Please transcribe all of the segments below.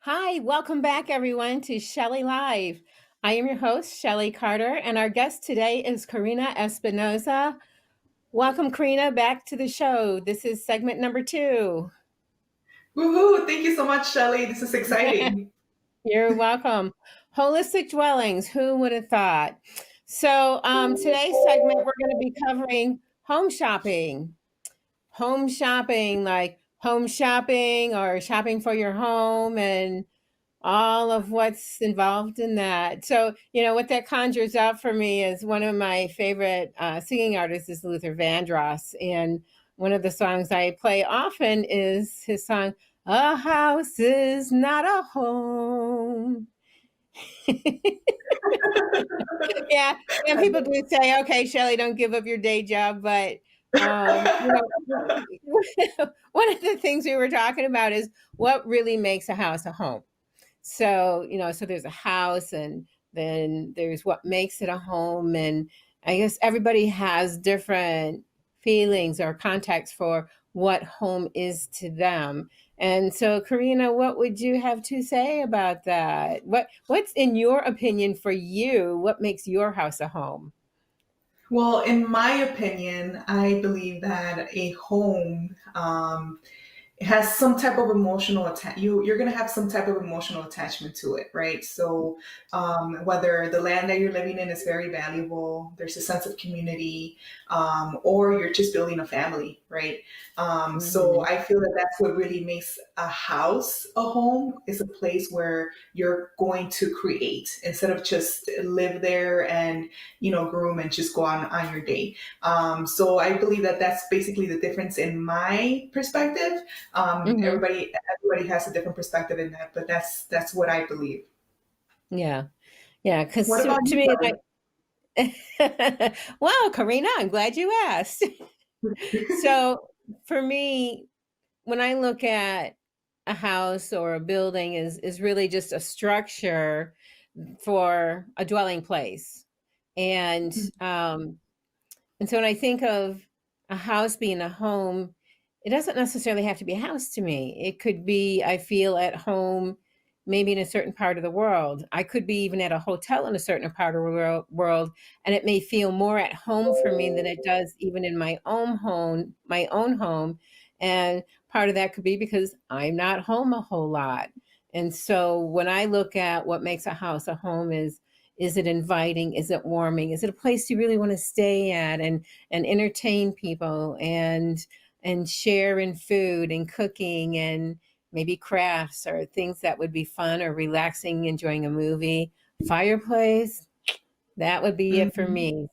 Hi, welcome back everyone to Shellie Live. I am your host, Shellie Carter, and our guest today is Karina Espinoza. Welcome, Karina, back to the show. This is segment number 2. Woohoo! Thank you so much, Shellie. This is exciting. You're welcome. Holistic dwellings, who would have thought? So, today's segment, we're going to be covering home shopping. Home shopping, like home shopping or shopping for your home, and all of what's involved in that. So, what that conjures up for me is one of my favorite singing artists is Luther Vandross. And one of the songs I play often is his song, A House is Not a Home. Yeah, and people do say, okay, Shellie, don't give up your day job. But, one of the things we were talking about is what really makes a house a home. So, so there's a house, and then there's what makes it a home. And I guess everybody has different feelings or context for what home is to them. And so, Karina, what would you have to say about that? What's in your opinion for you? What makes your house a home? Well, in my opinion, I believe that a home it has some type of emotional you're going to have some type of emotional attachment to it, right? So whether the land that you're living in is very valuable, there's a sense of community, or you're just building a family, right? So Mhm. I feel that that's what really makes a house a home, is a place where you're going to create instead of just live there and groom and just go on your day. So I believe that that's basically the difference in my perspective. Mhm. Everybody has a different perspective in that, but that's what I believe. Yeah. Yeah, because What to, about to you, me, Kelly? well, Karina, I'm glad you asked. So for me, when I look at a house or a building is really just a structure for a dwelling place. And and so when I think of a house being a home, it doesn't necessarily have to be a house to me. It could be I feel at home maybe in a certain part of the world. I could be even at a hotel in a certain part of the world, and it may feel more at home for me than it does even in my own home. And part of that could be because I'm not home a whole lot. And so when I look at what makes a house a home is it inviting? Is it warming? Is it a place you really want to stay at and entertain people and share in food and cooking and maybe crafts or things that would be fun or relaxing, enjoying a movie, fireplace? That would be it for Mhm. me.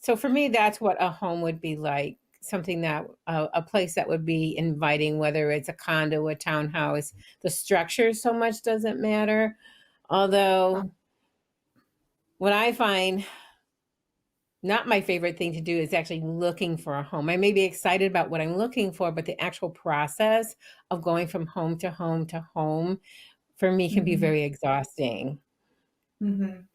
So for me, that's what a home would be like. Something that a place that would be inviting, whether it's a condo, a townhouse. The structure so much doesn't matter. Although what I find not my favorite thing to do is actually looking for a home. I may be excited about what I'm looking for, but the actual process of going from home to home to home for me can be Mhm. very exhausting. Mhm.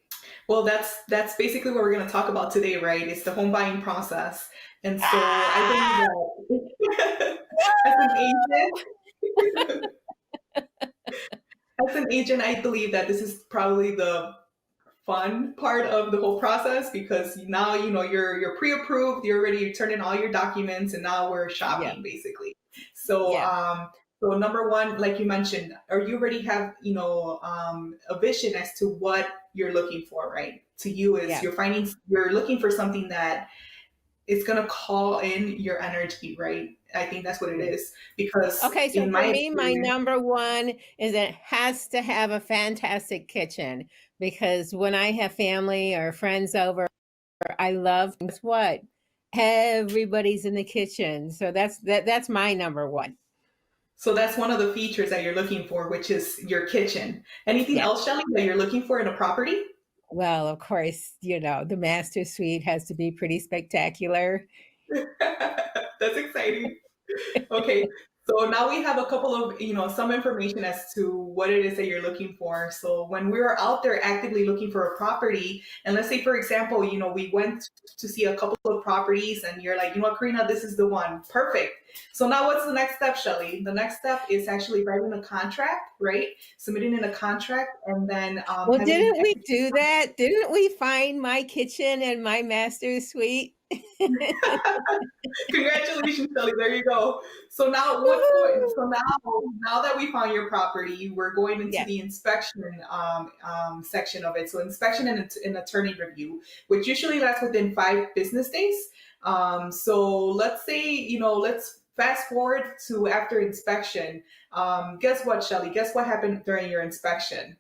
Well, that's basically what we're going to talk about today, right? It's the home buying process. And so I believe Ah! that as an agent, as an agent, I believe that this is probably the fun part of the whole process, because now you're pre-approved, you're already turned in all your documents, and now we're Yeah, shopping basically. So yeah, so number one, like you mentioned, or you already have a vision as to what you're looking for, right? To you is yeah. you're looking for something that is going to call in your energy, right? I think that's what it Yeah. is, because Okay, so in for my me, my experience. number one is it has to have a fantastic kitchen because when I have family or friends over, I love guess what? Everybody's in the kitchen. So that's my number one. So that's one of the features that you're looking for, which is your kitchen. Anything Yeah. else, Shelly, that you're looking for in a property? Well, of course, the master suite has to be pretty spectacular. That's exciting. Okay. So now we have a couple of, some information as to what it is that you're looking for. So when we're out there actively looking for a property, and let's say, for example, we went to see a couple of properties and you're like, you know what, Karina, this is the one. Perfect. So now what's the next step, Shelly? The next step is actually writing a contract, right? Submitting in a contract and then Well, having didn't we do that? Didn't we find my kitchen and my master suite? Congratulations, Shelly. There you go. So now what's going? Woohoo! So now that we found your property, we're going into Yes. the inspection section of it. So inspection and an attorney review, which usually lasts within 5 business days. So let's say let's fast forward to after inspection. Guess what, Shelly? Guess what happened during your inspection?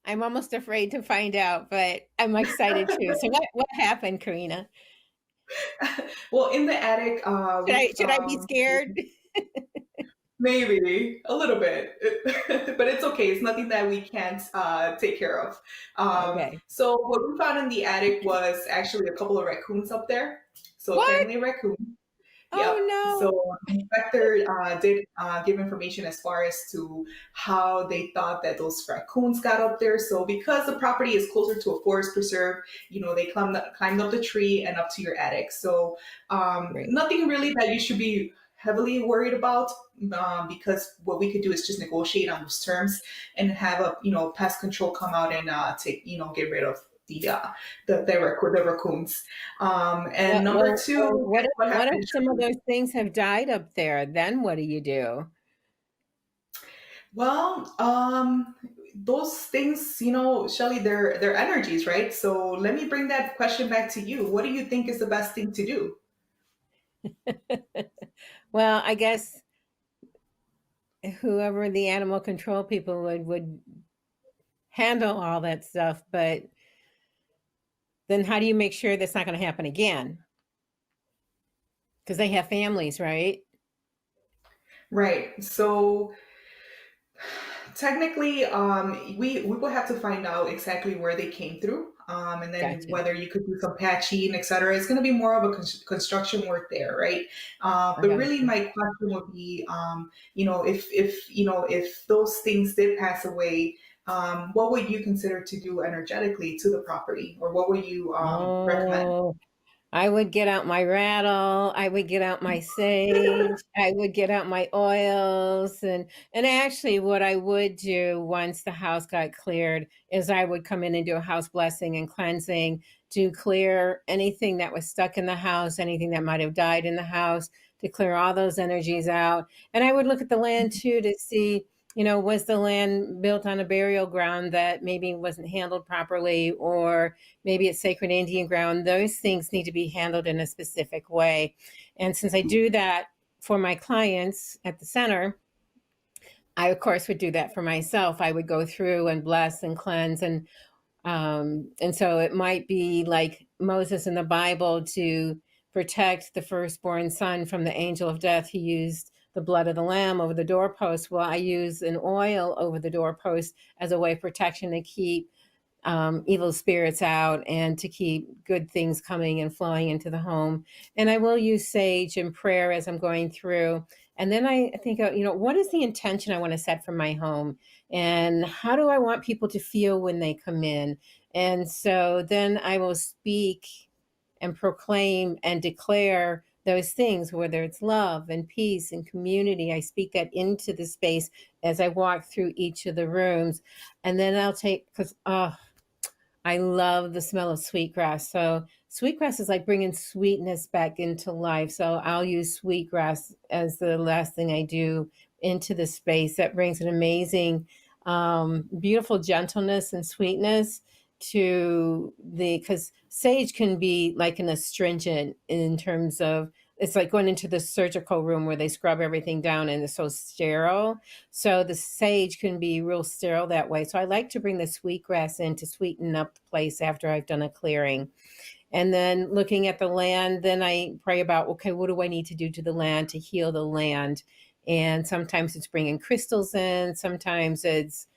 I'm almost afraid to find out, but I'm excited too. So what happened, Karina? Well, in the attic, Should I be scared? maybe a little bit, but it's okay. It's nothing that we can't take care of. Okay. So what we found in the attic was actually a couple of raccoons up there. So a What? family raccoon. Oh Yep. no. So the inspector did give information as far as to how they thought that those raccoons got up there. So because the property is closer to a forest preserve, they climbed up the tree and up to your attic. So Great. nothing really that you should be heavily worried about, because what we could do is just negotiate on those terms and have a pest control come out and take get rid of the raccoons. And number two, What guess what what happened? if some of those things have died up there? Then what do you do? Well, those things, Shelly, they're energies, right? So let me bring that question back to you. What do you think is the best thing to do? Well, I guess whoever the animal control people would handle all that stuff, but then how do you make sure that's not going to happen again? Because they have families, right? Right. So technically, we will have to find out exactly where they came through, and then Gotcha. whether you could do some patching, etc. It's going to be more of a construction work there, right? I But got really, you. my question would be, if those things did pass away, what would you consider to do energetically to the property, or what would you recommend? Oh, I would get out my rattle, I would get out my sage, I would get out my oils, and actually what I would do once the house got cleared is I would come in and do a house blessing and cleansing to clear anything that was stuck in the house, anything that might have died in the house, to clear all those energies out. And I would look at the land too to see, was the land built on a burial ground that maybe wasn't handled properly, or maybe it's sacred Indian ground. Those things need to be handled in a specific way. And since I do that for my clients at the center, I of course would do that for myself. I would go through and bless and cleanse, and so it might be like Moses in the Bible to protect the firstborn son from the angel of death. He used the blood of the lamb over the doorpost. Well, I use an oil over the doorpost as a way of protection to keep evil spirits out and to keep good things coming and flowing into the home. And I will use sage and prayer as I'm going through. And then I think, what is the intention I want to set for my home? And how do I want people to feel when they come in? And so then I will speak and proclaim and declare those things, whether it's love and peace and community. I speak that into the space as I walk through each of the rooms. And then I'll take, because, I love the smell of sweetgrass. So sweetgrass is like bringing sweetness back into life. So I'll use sweetgrass as the last thing I do into the space. That brings an amazing, beautiful gentleness and sweetness to because sage can be like an astringent in terms of, it's like going into the surgical room where they scrub everything down and it's so sterile. So the sage can be real sterile that way. So I like to bring the sweetgrass in to sweeten up the place after I've done a clearing. And then looking at the land, then I pray about, okay, what do I need to do to the land to heal the land? And sometimes it's bringing crystals in, sometimes it's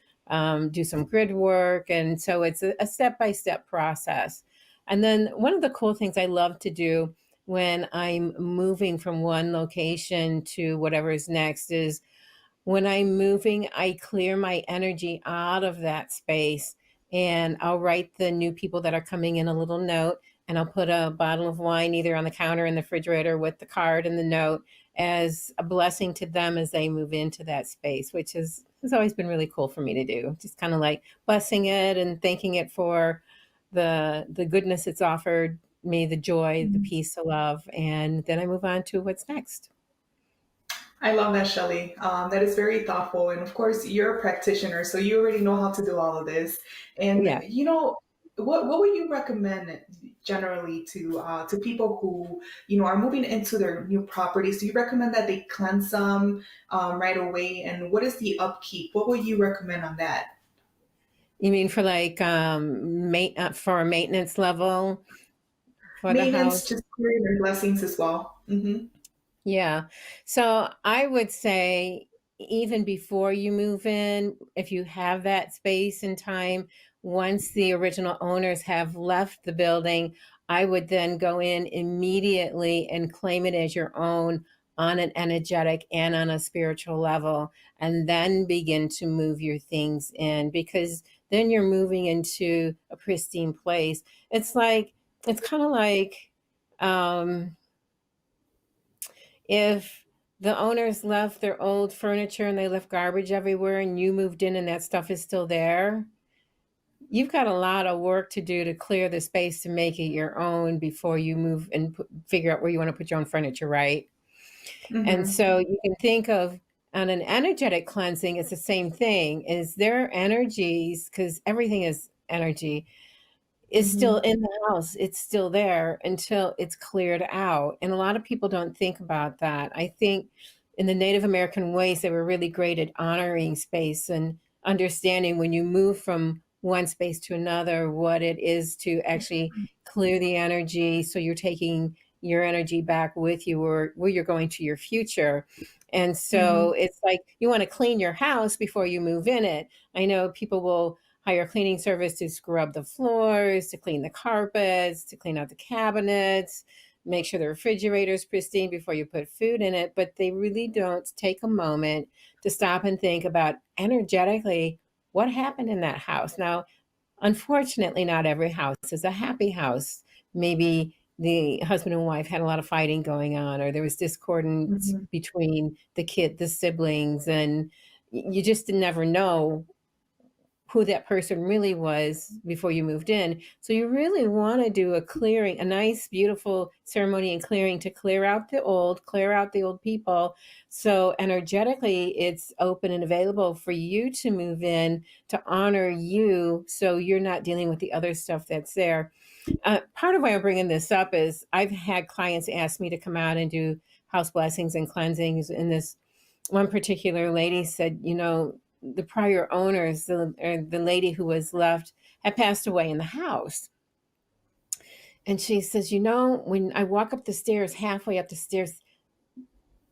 do some grid work. And so it's a step-by-step process. And then one of the cool things I love to do when I'm moving from one location to whatever is next is when I'm moving, I clear my energy out of that space, and I'll write the new people that are coming in a little note, and I'll put a bottle of wine either on the counter in the refrigerator with the card and the note as a blessing to them as they move into that space, which has always been really cool for me to do. Just kind of like blessing it and thanking it for the goodness it's offered me, the joy, the peace, the love, and then I move on to what's next. I love that, Shelly. That is very thoughtful. And of course, you're a practitioner, so you already know how to do all of this. And Yeah. what would you recommend generally to people who are moving into their new properties? Do you recommend that they cleanse them right away? And what is the upkeep? What would you recommend on that? You mean for like for a maintenance level for the Maintenance, house? just clearing their blessings as well. Yeah. So I would say even before you move in, if you have that space and time, once the original owners have left the building, I would then go in immediately and claim it as your own on an energetic and on a spiritual level, and then begin to move your things in because then you're moving into a pristine place. It's like, it's kind of like, um, if the owners left their old furniture and they left garbage everywhere and you moved in and that stuff is still there, you've got a lot of work to do to clear the space to make it your own before you move and figure out where you want to put your own furniture, right? And Hmm. so you can think of on an energetic cleansing, it's the same thing. Is their energies, because everything is energy, is still Hmm. in the house. It's still there until it's cleared out. And a lot of people don't think about that. I think in the Native American ways, they were really great at honoring space and understanding when you move from one space to another, what it is to actually clear the energy. So you're taking your energy back with you or where you're going to your future. And Hmm. so it's like you want to clean your house before you move in it. I know people will hire a cleaning service to scrub the floors, to clean the carpets, to clean out the cabinets, make sure the refrigerator is pristine before you put food in it. But they really don't take a moment to stop and think about energetically what happened in that house. Now, unfortunately, not every house is a happy house. Maybe the husband and wife had a lot of fighting going on, or there was discordance Hmm. between the siblings, and you just never know who that person really was before you moved in. So you really want to do a clearing, a nice, beautiful ceremony and clearing to clear out the old people. So energetically, it's open and available for you to move in to honor you. So you're not dealing with the other stuff that's there. Part of why I'm bringing this up is I've had clients ask me to come out and do house blessings and cleansings. And this one particular lady said, the prior owners, the lady who was left, had passed away in the house. And she says, when I walk up the stairs, halfway up the stairs,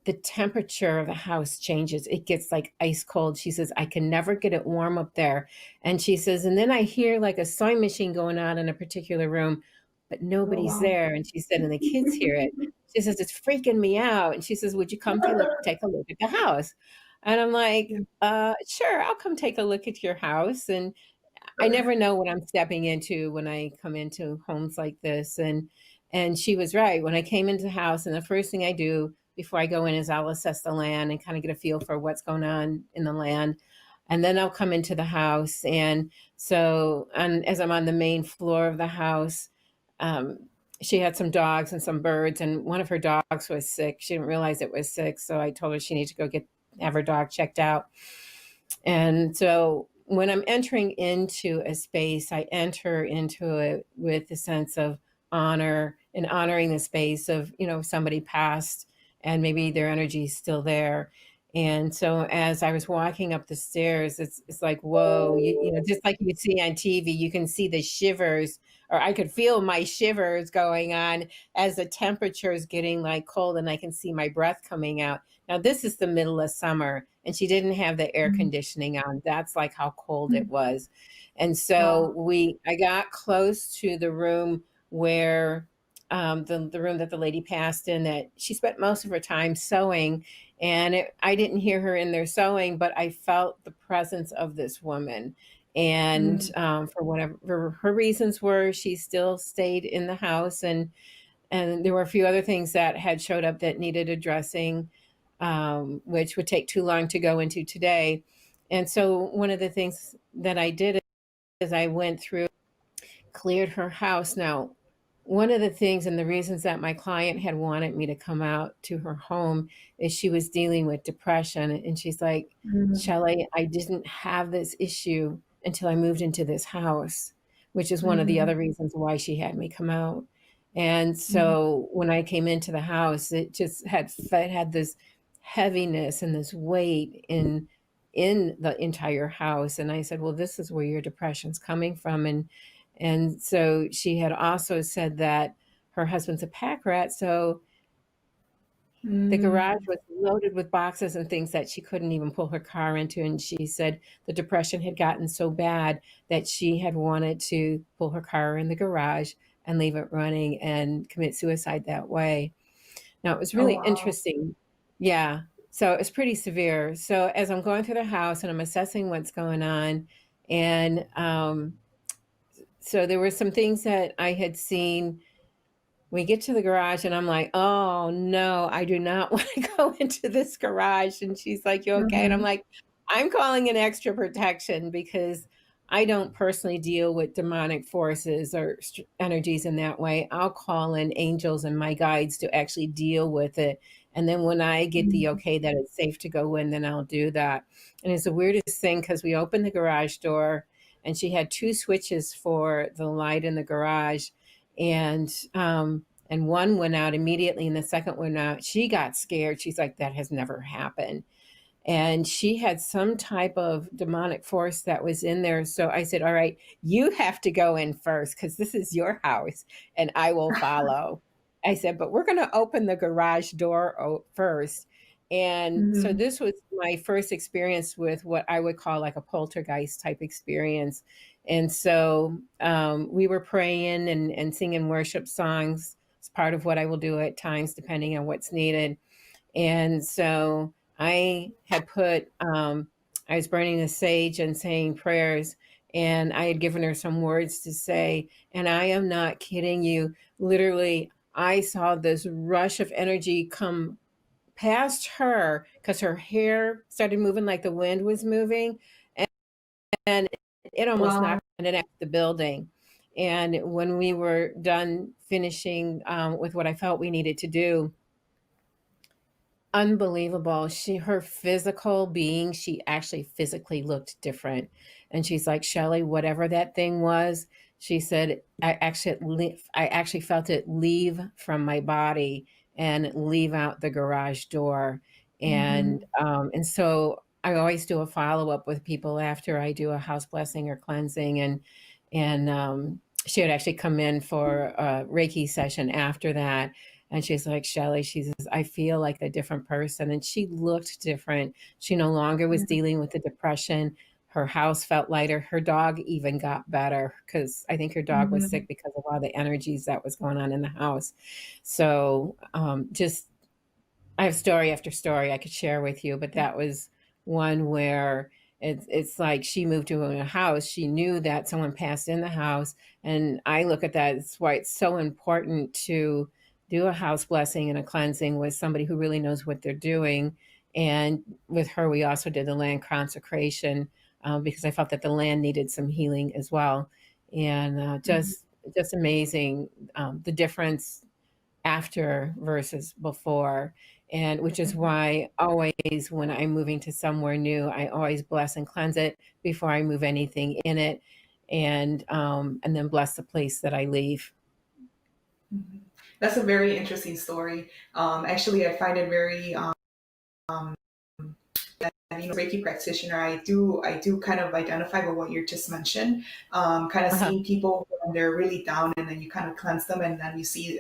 the temperature of the house changes. It gets like ice cold. She says, I can never get it warm up there. And she says, and then I hear like a sewing machine going on in a particular room, but Oh, nobody's wow. there. And she said, and the kids hear it. She says, it's freaking me out. And she says, would you come take a look at the house? And I'm like, Yeah, sure, I'll come take a look at your house. And I sure. never know what I'm stepping into when I come into homes like this. And she was right. When I came into the house, and the first thing I do before I go in is I'll assess the land and kind of get a feel for what's going on in the land. And then I'll come into the house. And as I'm on the main floor of the house, um, she had some dogs and some birds, and one of her dogs was sick. She didn't realize it was sick, so I told her she needed to go have her dog checked out. And so when I'm entering into a space, I enter into it with a sense of honor and honoring the space of, somebody passed and maybe their energy is still there. And so as I was walking up the stairs, it's like, whoa, just like you see on TV, you can see the shivers, or I could feel my shivers going on as the temperature is getting like cold and I can see my breath coming out. Now, this is the middle of summer, and she didn't have the air Mhm. conditioning on. That's like how cold it was. And Wow. so I got close to the room where the room that the lady passed in, that she spent most of her time sewing. And I didn't hear her in there sewing, but I felt the presence of this woman. And Mm, for whatever her reasons were, she still stayed in the house. And there were a few other things that had showed up that needed addressing, which would take too long to go into today. And so one of the things that I did is I went through, cleared her house. Now, one of the things and the reasons that my client had wanted me to come out to her home is she was dealing with depression. And she's like, mm, Shellie, I didn't have this issue until I moved into this house, which is one of the mm, other reasons why she had me come out. And mm, so when I came into the house, it had this heaviness and this weight in the entire house. And I said, well, this is where your depression's coming from. And so she had also said that her husband's a pack rat, so the garage mm. was loaded with boxes and things that she couldn't even pull her car into. And she said the depression had gotten so bad that she had wanted to pull her car in the garage and leave it running and commit suicide that way. Now, it was Oh, really wow. interesting. Yeah. So it's pretty severe. So as I'm going through the house and I'm assessing what's going on, and so there were some things that I had seen. We get to the garage and I'm like, oh no, I do not want to go into this garage. And she's like, you okay? And I'm Mhm, like, I'm calling in extra protection because I don't personally deal with demonic forces or energies in that way. I'll call in angels and my guides to actually deal with it. And then when I get the mhm, okay that it's safe to go in, then I'll do that. And it's the weirdest thing because we opened the garage door and she had two switches for the light in the garage. And one went out immediately and the second went out. She got scared. She's like, that has never happened. And she had some type of demonic force that was in there. So I said, all right, you have to go in first because this is your house and I will follow. I said, but we're going to open the garage door first. And so mhm, this was my first experience with what I would call like a poltergeist type experience. And so we were praying and singing worship songs. It's part of what I will do at times, depending on what's needed. And so I had I was burning the sage and saying prayers, and I had given her some words to say. And I am not kidding you. Literally, I saw this rush of energy come past her because her hair started moving like the wind was moving. And it almost wow. knocked it out the building. And when we were done finishing with what I felt we needed to do, unbelievable. Her physical being, she actually physically looked different. And she's like, Shellie, whatever that thing was, she said, I actually felt it leave from my body and leave out the garage door. Mhm, And so I always do a follow up with people after I do a house blessing or cleansing. And she would actually come in for a Reiki session after that. And she's like, Shellie, she says, I feel like a different person. And she looked different. She no longer was mhm, dealing with the depression. Her house felt lighter. Her dog even got better because I think her dog was mhm, sick because of all the energies that was going on in the house. So just I have story after story I could share with you, but that was one where it's like she moved to a house. She knew that someone passed in the house. And I look at that. It's why it's so important to do a house blessing and a cleansing with somebody who really knows what they're doing. And with her, we also did the land consecration because I felt that the land needed some healing as well. And mhm, just amazing the difference after versus before. And which is mhm. why always when I'm moving to somewhere new, I always bless and cleanse it before I move anything in it, and then bless the place that I leave. Mhm. That's a very interesting story. Actually, I find it very Reiki practitioner. I do kind of identify with what you just mentioned. Kind of Uh-huh. seeing people when they're really down, and then you kind of cleanse them, and then you see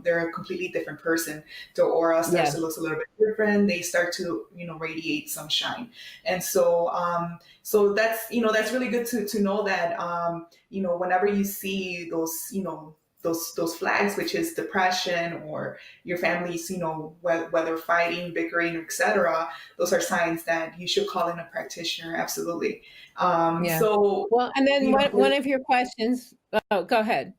they're a completely different person. Their aura starts Yeah. to look a little bit different. They start to radiate sunshine, and so that's that's really good to know that whenever you see those those flags, which is depression or your family's, whether fighting, bickering, etc. Those are signs that you should call in a practitioner. Absolutely. Yeah. So Well, and then you know, one of your questions, oh, go ahead.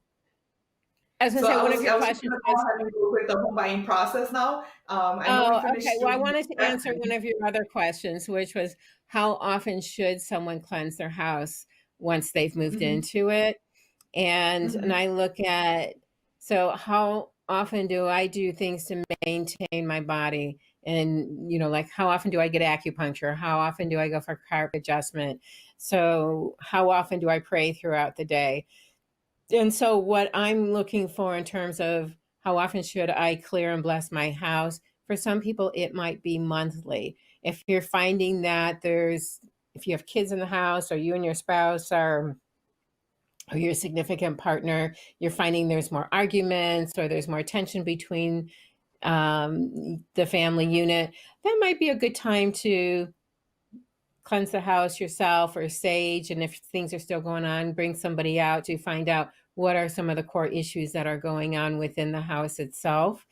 I was gonna so say I one was of your I was just questions gonna go was, ahead and go with the home buying process now. I know we oh, okay. finished Well, I doing wanted to answer one assessment. of your other questions, which was how often should someone cleanse their house once they've moved Hmm. into it? And Hmm. I look at, so how often do I do things to maintain my body? And, like how often do I get acupuncture? How often do I go for carb adjustment? So how often do I pray throughout the day? And so what I'm looking for in terms of how often should I clear and bless my house, for some people it might be monthly. If you're finding that if you have kids in the house, or you and your spouse are, or your significant partner, you're finding there's more arguments or there's more tension between the family unit, that might be a good time to cleanse the house yourself or sage. And if things are still going on, bring somebody out to find out what are some of the core issues that are going on within the house itself.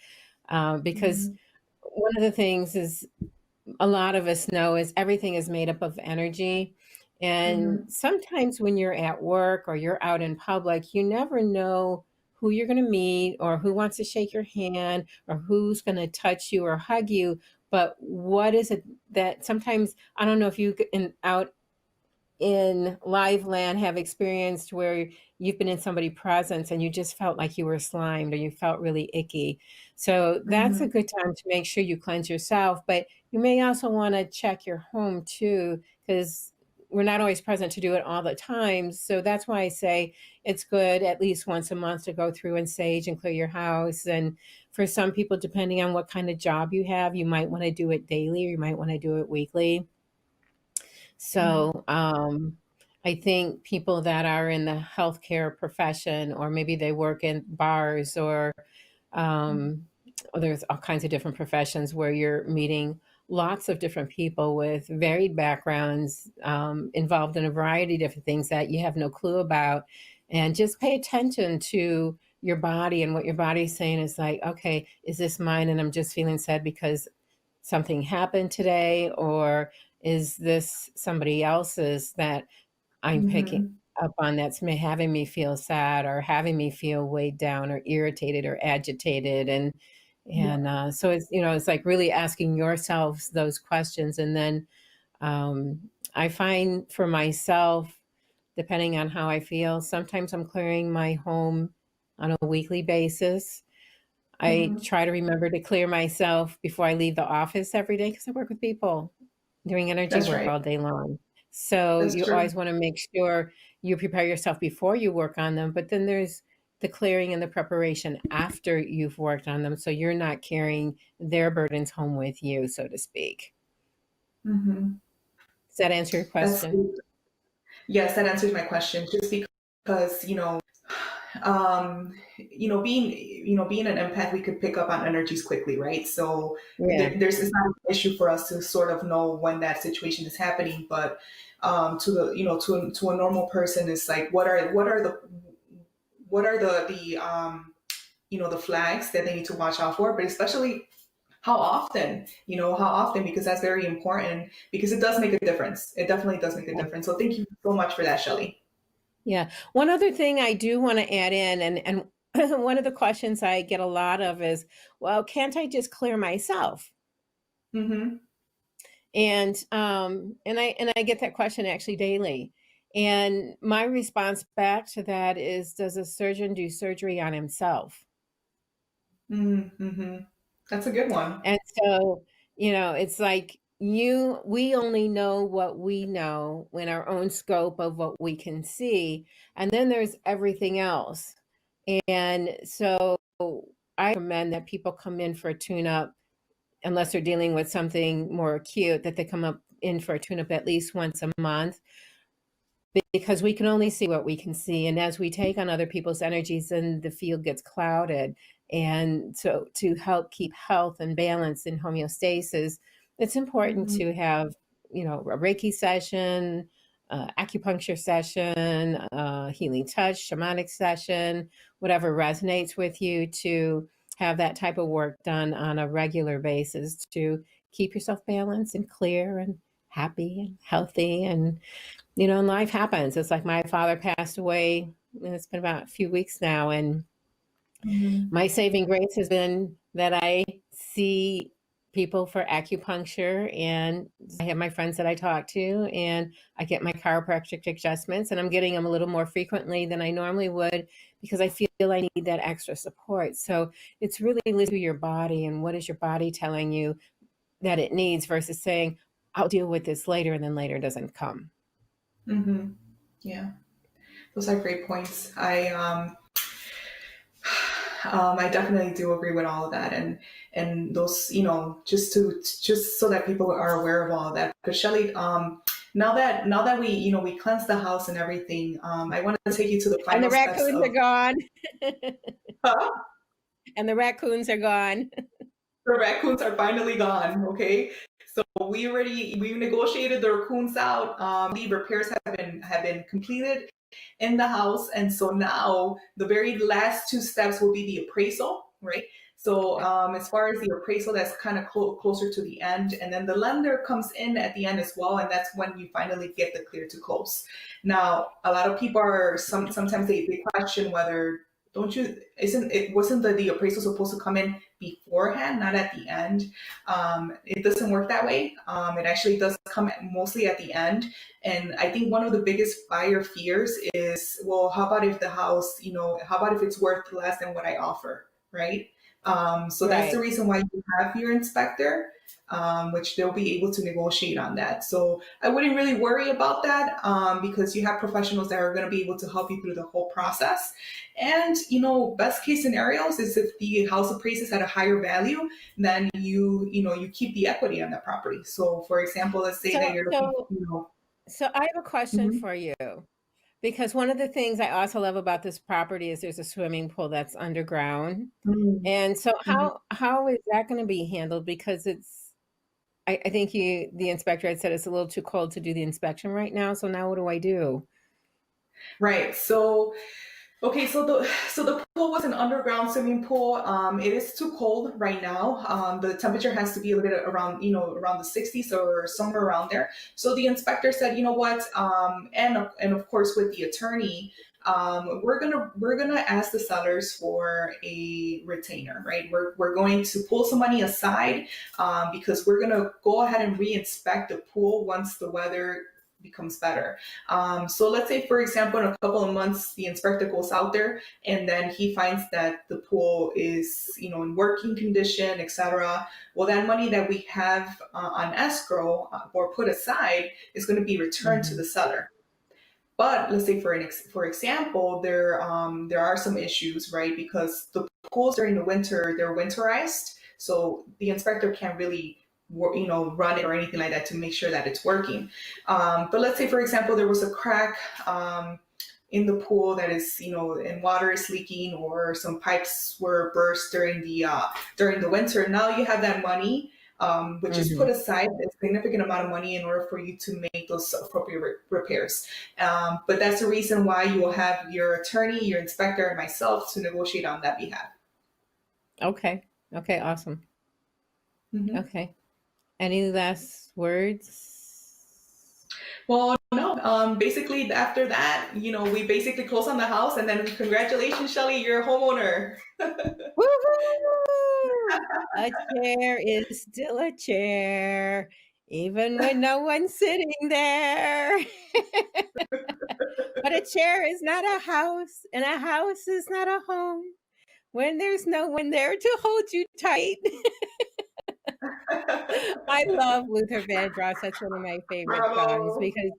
Because Hmm. one of the things is, a lot of us know, is everything is made up of energy. And Hmm. sometimes when you're at work or you're out in public, you never know who you're going to meet or who wants to shake your hand or who's going to touch you or hug you. But what is it that sometimes, I don't know if you out in live land have experienced where you've been in somebody's presence and you just felt like you were slimed or you felt really icky. So that's a Hmm. good time to make sure you cleanse yourself, but you may also want to check your home too, because we're not always present to do it all the time. So that's why I say it's good at least once a month to go through and sage and clear your house. And for some people, depending on what kind of job you have, you might want to do it daily or you might want to do it weekly. Hmm. So I think people that are in the healthcare profession, or maybe they work in bars, or um, there's all kinds of different professions where you're meeting lots of different people with varied backgrounds, involved in a variety of different things that you have no clue about. And just pay attention to your body, and what your body's saying is like, okay, is this mine? And I'm just feeling sad because something happened today, or is this somebody else's that I'm picking Hmm. up on that's having me feel sad or having me feel weighed down or irritated or agitated? And so it's like really asking yourselves those questions. And then I find for myself, depending on how I feel, sometimes I'm clearing my home on a weekly basis. I Hmm. try to remember to clear myself before I leave the office every day, because I work with people doing energy That's work right. all day long. So That's you true. always want to make sure you prepare yourself before you work on them, but then there's the clearing and the preparation after you've worked on them, so you're not carrying their burdens home with you, so to speak. Hmm. Does that answer your That's question? Yes, that answers my question. Just because being an empath, we could pick up on energies quickly, right? So Yeah. there's it's not an issue for us to sort of know when that situation is happening, but to the to a normal person, it's like what are the flags that they need to watch out for, but especially how often, because that's very important, because it does make a difference. It definitely does make a difference. So thank you so much for that, Shellie. Yeah. One other thing I do want to add in, and one of the questions I get a lot of is, well, can't I just clear myself? Mm-hmm. And I get that question actually daily. And my response back to that is, does a surgeon do surgery on himself? Mm-hmm. That's a good one. And so, it's like we only know what we know in our own scope of what we can see. And then there's everything else. And so I recommend that people come in for a tune up, unless they're dealing with something more acute, that they come up in for a tune up at least once a month, because we can only see what we can see. And as we take on other people's energies, then the field gets clouded. And so to help keep health and balance in homeostasis, it's important Mm-hmm. to have, a Reiki session, acupuncture session, healing touch, shamanic session, whatever resonates with you, to have that type of work done on a regular basis to keep yourself balanced and clear and happy and healthy. And, and life happens. It's like my father passed away, and it's been about a few weeks now. And my saving grace has been that I see people for acupuncture, and I have my friends that I talk to, and I get my chiropractic adjustments, and I'm getting them a little more frequently than I normally would because I feel I need that extra support. So it's really listening to your body and what is your body telling you that it needs versus saying, I'll deal with this later, and then later doesn't come. Yeah, those are great points. I definitely do agree with all of that, and those, just so that people are aware of all of that. But Shellie, now that we cleanse the house and everything, I want to take you to the And the final steps raccoons of. are gone. Huh? And the raccoons are gone. The raccoons are finally gone. Okay, so we negotiated the raccoons out. The repairs have been completed in the house, and so now the very last two steps will be the appraisal, right? So as far as the appraisal, that's kind of closer to the end, and then the lender comes in at the end as well, and that's when you finally get the clear to close. Now, a lot of people are sometimes they question whether, don't you, wasn't the appraisal supposed to come in beforehand, not at the end? It doesn't work that way. It actually does come mostly at the end. And I think one of the biggest buyer fears is, well, how about if the house, how about if it's worth less than what I offer, right? So that's the Right. reason why you have your inspector, which they'll be able to negotiate on that. So I wouldn't really worry about that, because you have professionals that are going to be able to help you through the whole process. And, best case scenarios is if the house appraises at a higher value, then you keep the equity on that property. So for example, let's say that you're looking, So I have a question Mhm. for you, because one of the things I also love about this property is there's a swimming pool that's underground. Mhm. And so Mhm. how is that going to be handled? Because I think the inspector had said it's a little too cold to do the inspection right now. So now what do I do? Right. So okay, so the pool was an underground swimming pool. It is too cold right now. The temperature has to be a little bit around the 60s or somewhere around there. So the inspector said, you know what, and of course with the attorney, we're gonna ask the sellers for a retainer, right? We're going to pull some money aside, because we're gonna go ahead and re-inspect the pool once the weather becomes better. So let's say, for example, in a couple of months, the inspector goes out there and then he finds that the pool is, in working condition, etc. Well, that money that we have on escrow, or put aside, is going to be returned to Mhm. the seller. But let's say, for example, there are some issues, right? Because the pools during the winter, they're winterized, so the inspector can't really run it or anything like that to make sure that it's working. But let's say, for example, there was a crack in the pool that is, and water is leaking, or some pipes were burst during the winter. Now you have that money, which is put Mhm. aside, a significant amount of money in order for you to make those appropriate repairs. But that's the reason why you will have your attorney, your inspector, and myself to negotiate on that behalf. Okay. Okay. Awesome. Hmm. Okay. Any last words? Well, no. Basically, after that, we basically close on the house, and then congratulations, Shellie, you're a homeowner. Woohoo! A chair is still a chair, even when no one's sitting there. But a chair is not a house, and a house is not a home when there's no one there to hold you tight. I love Luther Vandross. That's one of my favorite songs Bravo. because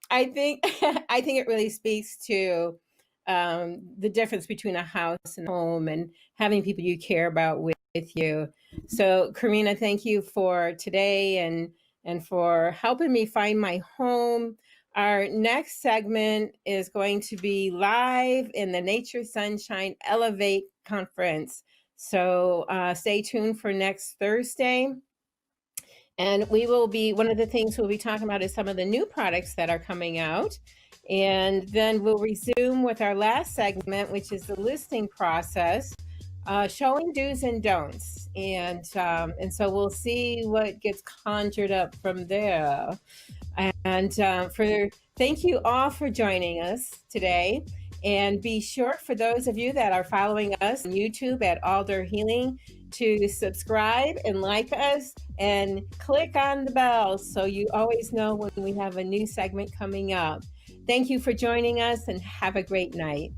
I think I think it really speaks to the difference between a house and home, and having people you care about with you. So, Karina, thank you for today, and for helping me find my home. Our next segment is going to be live in the Nature Sunshine Elevate Conference. So stay tuned for next Thursday. And we will be, one of the things we'll be talking about is some of the new products that are coming out. And then we'll resume with our last segment, which is the listing process, showing do's and don'ts. And so we'll see what gets conjured up from there. And thank you all for joining us today. And be sure, for those of you that are following us on YouTube at Alder Healing, to subscribe and like us and click on the bell so you always know when we have a new segment coming up. Thank you for joining us and have a great night.